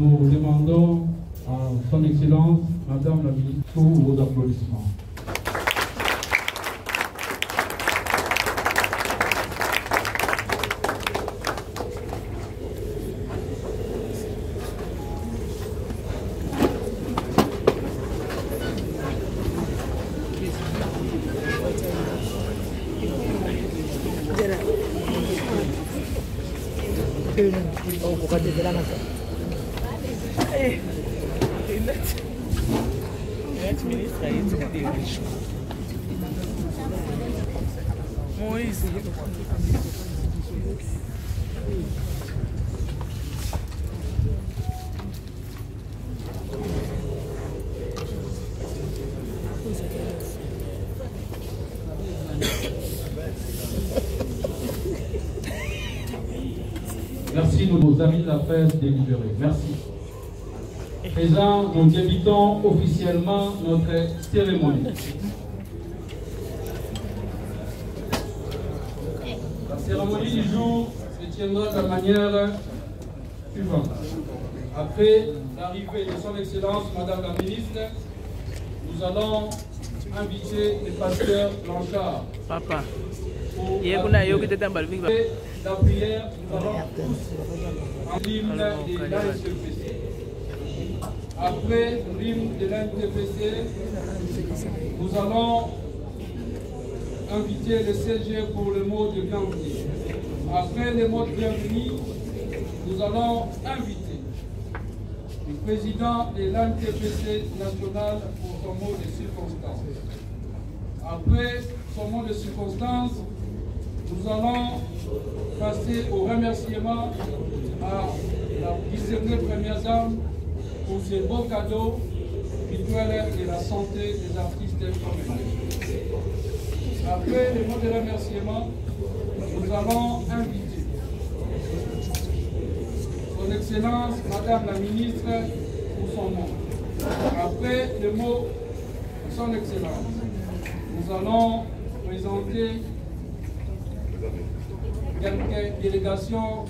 nous demandons à son Excellence, Madame la Ministre, tous vos applaudissements. Merci, nos amis de la presse délibérée. Merci. Présent, nous débutons officiellement notre cérémonie. La cérémonie du jour se tiendra de la manière suivante. Après l'arrivée de son Excellence, Madame la Ministre, nous allons inviter le pasteur Blanchard. Papa. La prière, nous allons tous en l'hymne de l'ANTPC. Après l'hymne de l'ANTPC, nous allons inviter le CG pour le mot de bienvenue. Après le mot de bienvenue, nous allons inviter le président de l'ANTPC national pour son mot de circonstance. Après son mot de circonstance, nous allons passer au remerciement à la discernée première dame pour ces beaux cadeaux rituels de la santé des artistes comédiens. Après les mots de remerciement, nous allons inviter son Excellence, Madame la Ministre, pour son mot. Après le mot de son Excellence, nous allons présenter quelques délégations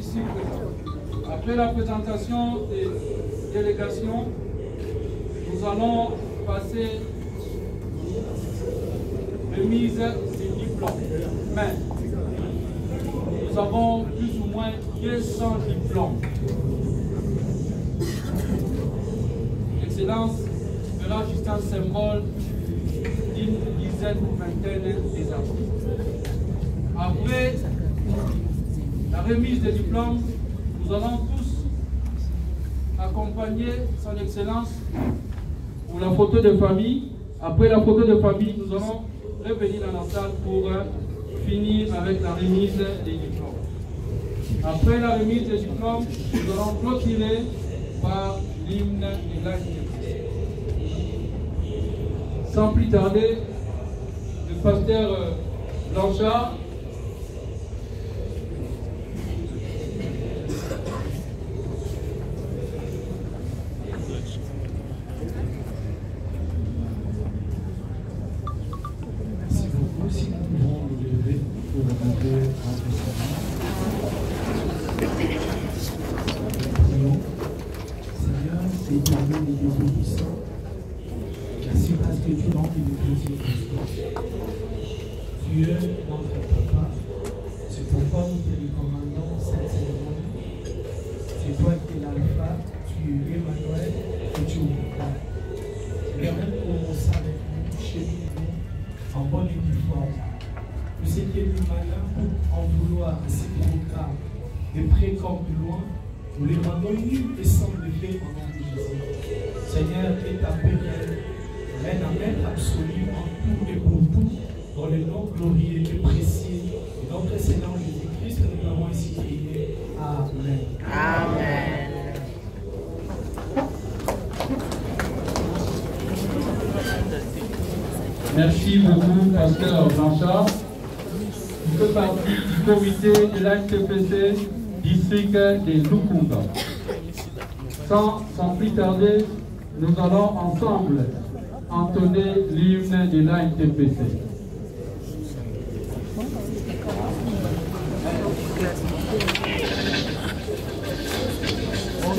ici présentes. Après la présentation des délégations, nous allons passer remise des diplômes. Mais nous avons plus ou moins 200 diplômes. L'Excellence fera juste un symbole d'une dizaine ou vingtaine des artistes. Après la remise des diplômes, nous allons tous accompagner son Excellence pour la photo de famille. Après la photo de famille, nous allons revenir dans la salle pour finir avec la remise des diplômes. Après la remise des diplômes, nous allons clôturer par l'hymne de l'ANTPC. Sans plus tarder, le pasteur Blanchard merci parce que tu rends le plaisir. Tu es notre papa. C'est pourquoi nous te recommandons cette cérémonie. C'est toi qui es l'alpha, tu es Emmanuel et tu es Omega. J'aimerais commencer avec nous, chez nous, en bonne uniforme. Nous sais qu'il est plus malin pour en vouloir à ces programmes, de près comme de loin. Nous les demandons nul et sans lever au nom de Jésus. Seigneur, est ta pérenne, reine à maître absolue en tout et pour tout, dans le nom glorieux et précieux de notre Seigneur Jésus-Christ, nous l'avons ainsi prié. Amen. Amen. Merci beaucoup, pasteur Blanchard. Il fait partie du comité de l'ANTPC district de Lukumba. Sans plus tarder, nous allons ensemble entonner l'hymne de l'ANTPC. On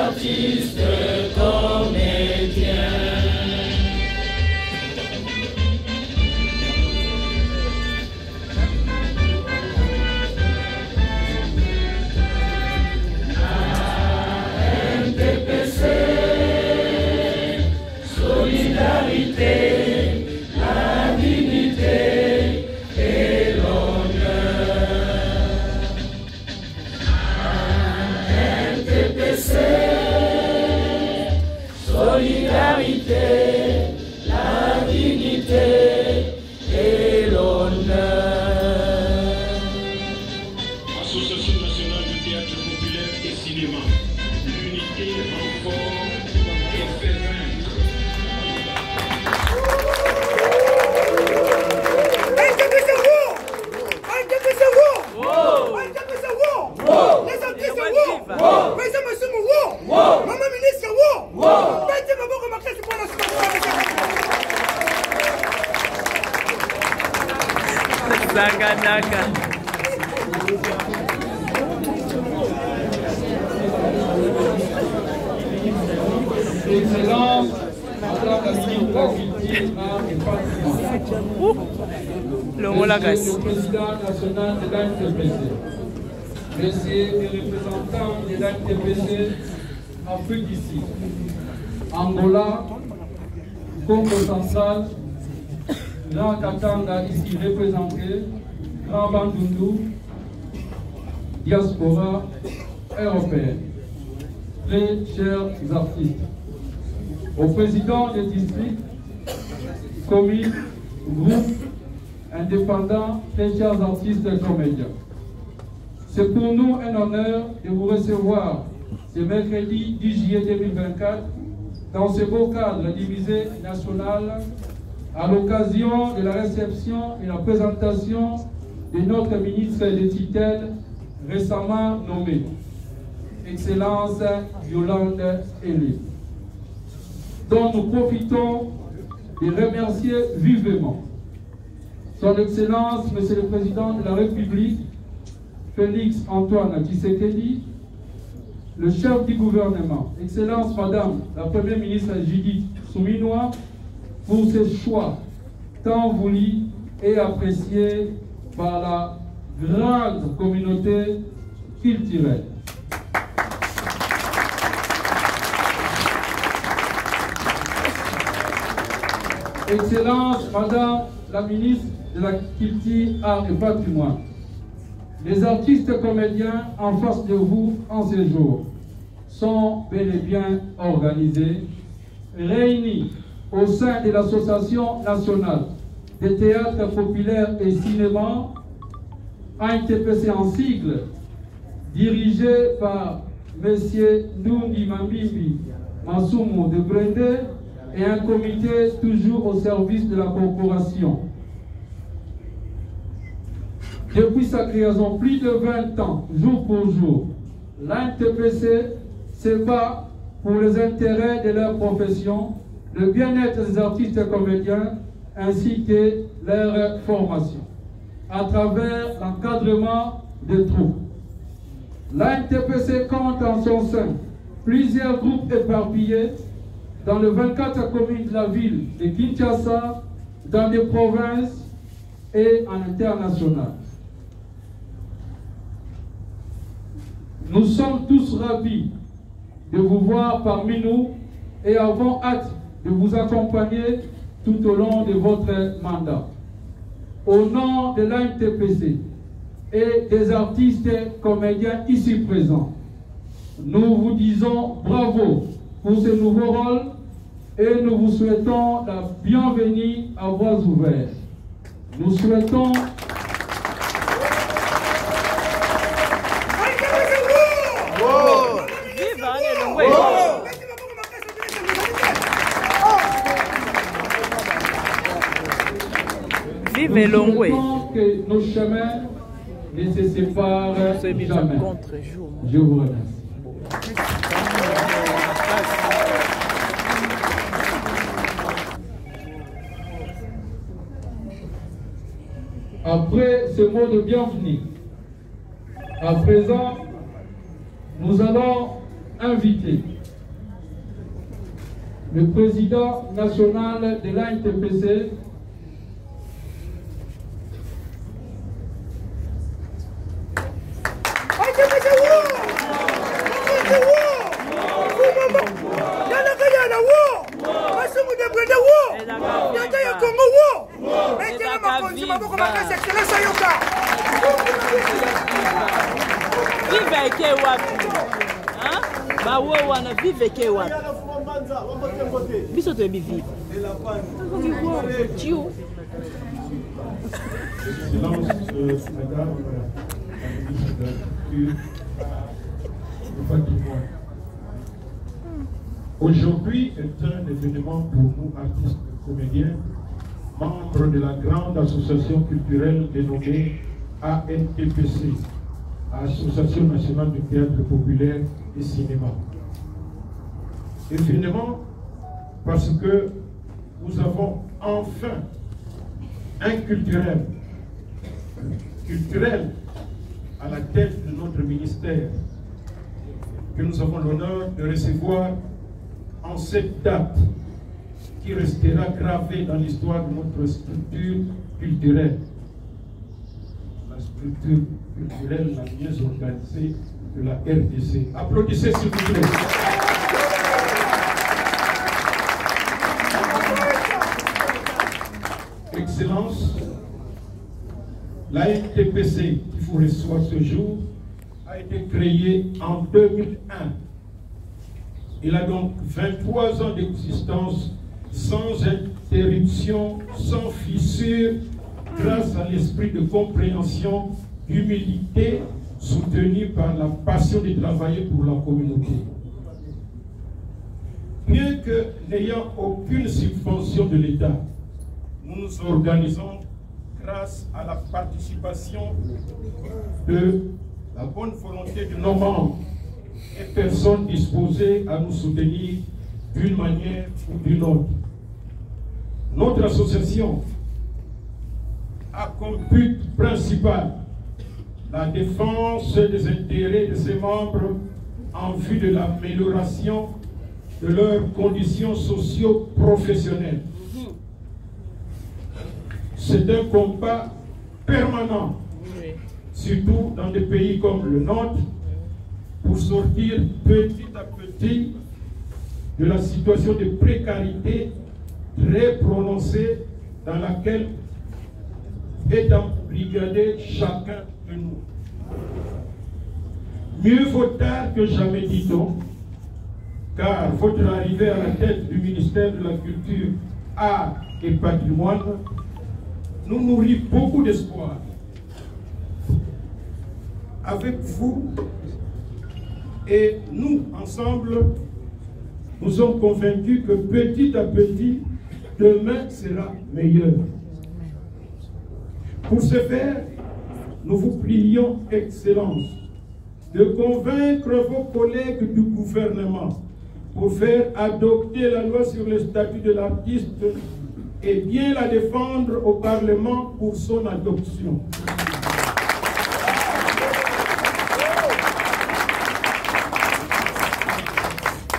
artistes comédiens. NTPC, solidarité, la dignité et l'honneur. NTPC, solidarité, la dignité et l'honneur. Association nationale de théâtre populaire et cinéma. L'unité renforce et fait vaincre. Zanganaka. Excellence, Madame la ministre de la Culture, Art et Patrimoine. Monsieur le Président national de l'NTPC, Messieurs les représentants de l'NTPC Afrique du Sud, Angola, Congo central, Grand Katanga ici représenté, Grand Bandundu, diaspora européenne, très chers artistes, aux présidents des districts, communes, groupes, indépendants, très chers artistes et comédiens. C'est pour nous un honneur de vous recevoir ce mercredi 10 juillet 2024 dans ce beau cadre du musée national à l'occasion de la réception et la présentation de notre ministre de tutelle récemment nommé, Excellence Yolande Elie, dont nous profitons de remercier vivement Son Excellence, Monsieur le Président de la République, Félix Antoine Tshisekedi, le chef du gouvernement, Excellence Madame la Première ministre Judith Suminwa, pour ce choix tant voulu et apprécié par la grande communauté culturelle. Excellence Madame la ministre de la Culture, Art et Patrimoine, les artistes comédiens en face de vous en ce jour sont bel et bien organisés, réunis au sein de l'Association nationale des théâtres populaires et cinéma, ANTPC en sigle, dirigé par M. Ndundi Mambimbi Masumu de Brende et un comité toujours au service de la corporation. Depuis sa création, plus de 20 ans, jour pour jour, l'ANTPC se bat pour les intérêts de leur profession, le bien-être des artistes et comédiens, ainsi que leur formation, à travers l'encadrement des troupes. L'ANTPC compte en son sein plusieurs groupes éparpillés dans les 24 communes de la ville de Kinshasa, dans des provinces et en international. Nous sommes tous ravis de vous voir parmi nous et avons hâte de vous accompagner tout au long de votre mandat. Au nom de l'ANTPC et des artistes comédiens ici présents, nous vous disons bravo pour ce nouveau rôle et nous vous souhaitons la bienvenue à bras ouverts. Nous souhaitons Vive Longwe. Que nos chemins ne se séparent jamais. Je vous remercie. Après ce mot de bienvenue, à présent, nous allons inviter le président national de l'ANTPC, Vive ke wapi? Hein? Ba wo wana vive ke wapi? Biso to vive. Tio. Silence, madame la ministre de la Culture, le patrimoine. Aujourd'hui est un événement pour nous, artistes et comédiens, membres de la grande association culturelle dénommée ANTPC, Association nationale du théâtre populaire et cinéma. Évidemment, parce que nous avons enfin un culturel à la tête de notre ministère, que nous avons l'honneur de recevoir en cette date qui restera gravée dans l'histoire de notre structure culturelle. La structure culturelle la mieux organisée de la RDC. Applaudissez s'il vous plaît. Excellence, la NTPC qui vous reçoit ce jour a été créée en 2001. Il a donc 23 ans d'existence sans interruption, sans fissure, grâce à l'esprit de compréhension, d'humilité, soutenu par la passion de travailler pour la communauté. Bien que n'ayant aucune subvention de l'État, nous nous organisons grâce à la participation de la bonne volonté de nos membres et personnes disposées à nous soutenir d'une manière ou d'une autre. Notre association a comme but principal la défense des intérêts de ses membres en vue de l'amélioration de leurs conditions socio-professionnelles. C'est un combat permanent, surtout dans des pays comme le nôtre, pour sortir petit à petit de la situation de précarité très prononcée dans laquelle est embrigadé chacun de nous. Mieux vaut tard que jamais, dit-on, car votre arrivée à la tête du ministère de la Culture, Art et Patrimoine nous nourrit beaucoup d'espoir. Avec vous et nous, ensemble, nous sommes convaincus que petit à petit, demain sera meilleur. Pour ce faire, nous vous prions, Excellence, de convaincre vos collègues du gouvernement pour faire adopter la loi sur le statut de l'artiste et bien la défendre au Parlement pour son adoption.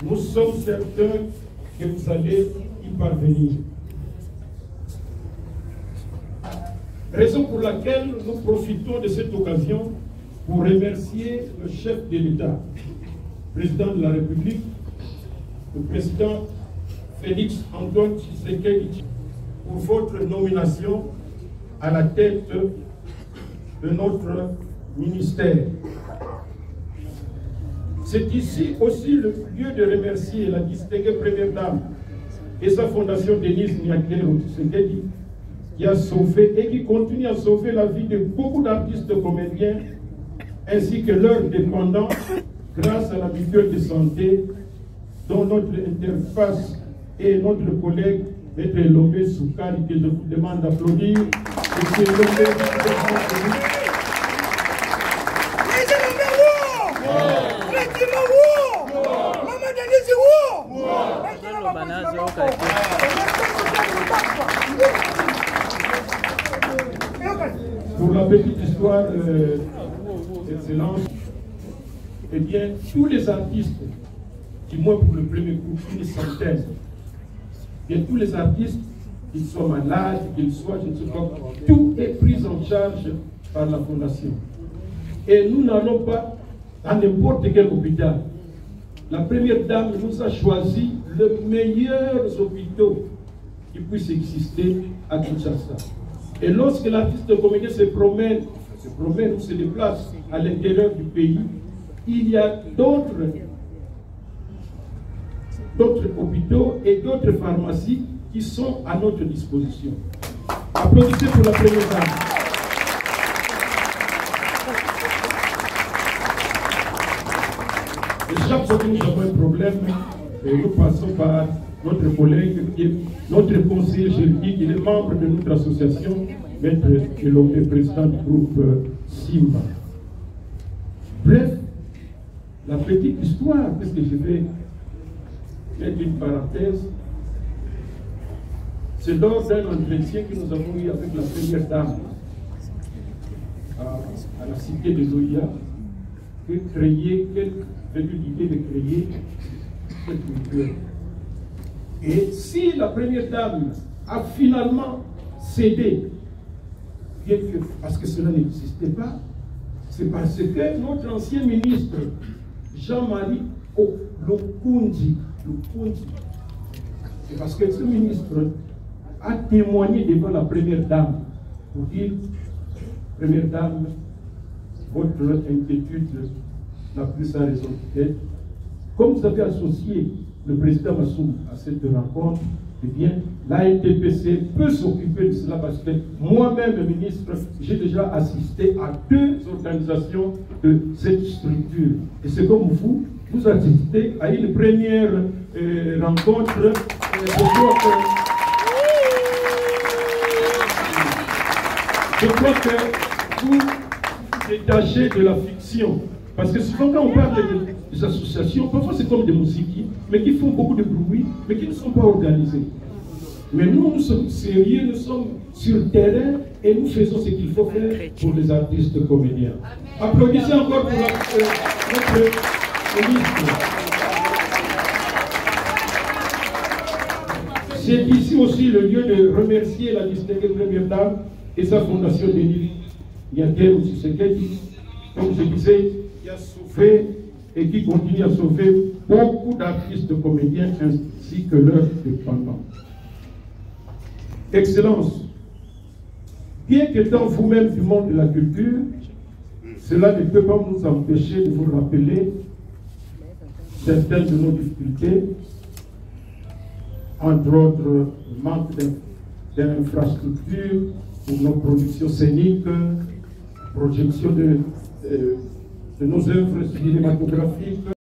Nous sommes certains que vous allez y parvenir. Raison pour laquelle nous profitons de cette occasion pour remercier le chef de l'État, président de la République, le président Félix Antoine Tshisekedi, pour votre nomination à la tête de notre ministère. C'est ici aussi le lieu de remercier la distinguée première dame et sa fondation Denise Nyakero Tshisekedi, qui a sauvé et qui continue à sauver la vie de beaucoup d'artistes comédiens ainsi que leurs dépendants grâce à la mutuelle de santé dont notre interface et notre collègue Maître Lombe Soukari, que je vous demande d'applaudir. Pour la petite histoire, Excellence, eh bien, tous les artistes, du moins pour le premier groupe, une centaine, bien tous les artistes, qu'ils soient malades, qu'ils soient, je ne sais pas, tout est pris en charge par la Fondation. Et nous n'allons pas à n'importe quel hôpital. La première dame nous a choisi les meilleurs hôpitaux qui puissent exister à Kinshasa. Et lorsque l'artiste comédien se promène ou se déplace à l'intérieur du pays, il y a d'autres hôpitaux et d'autres pharmacies qui sont à notre disposition. Applaudissez pour la première dame. Et chaque fois que nous avons un problème, nous passons par notre collègue, notre conseiller juridique, il est membre de notre association, Maître Elombe, président du groupe Simba. Bref, la petite histoire, parce que je vais mettre une parenthèse, c'est lors d'un entretien que nous avons eu avec la première dame à la cité de Loya, qu'elle a eu l'idée de créer cette culture. Et si la première dame a finalement cédé, bien que, parce que cela n'existait pas, c'est parce que notre ancien ministre, Jean-Marie Lokundi, c'est parce que ce ministre a témoigné devant la première dame pour dire, première dame, votre inquiétude n'a plus sa raison d'être. Comme vous avez associé le président Massoum à cette rencontre, eh bien, l'ANTPC peut s'occuper de cela parce que moi-même, ministre, j'ai déjà assisté à 2 organisations de cette structure. Et c'est comme vous assistez à une première rencontre. Je crois que vous détachez de la fiction. Parce que souvent, quand on parle des associations, parfois c'est comme des musiques, mais qui font beaucoup de bruit, mais qui ne sont pas organisées. Mais nous sommes sérieux, nous sommes sur le terrain et nous faisons ce qu'il faut faire pour les artistes comédiens. Applaudissez encore pour notre ministre. C'est ici aussi le lieu de remercier la distinguée première dame et sa fondation Denis Yater Tshisekedi, comme je disais, qui a sauvé et qui continue à sauver beaucoup d'artistes comédiens ainsi que leurs dépendants. Excellence, bien qu'étant vous-même du monde de la culture, cela ne peut pas nous empêcher de vous rappeler certaines de nos difficultés, entre autres le manque d'infrastructures pour nos productions scéniques, projection de nos œuvres cinématographiques.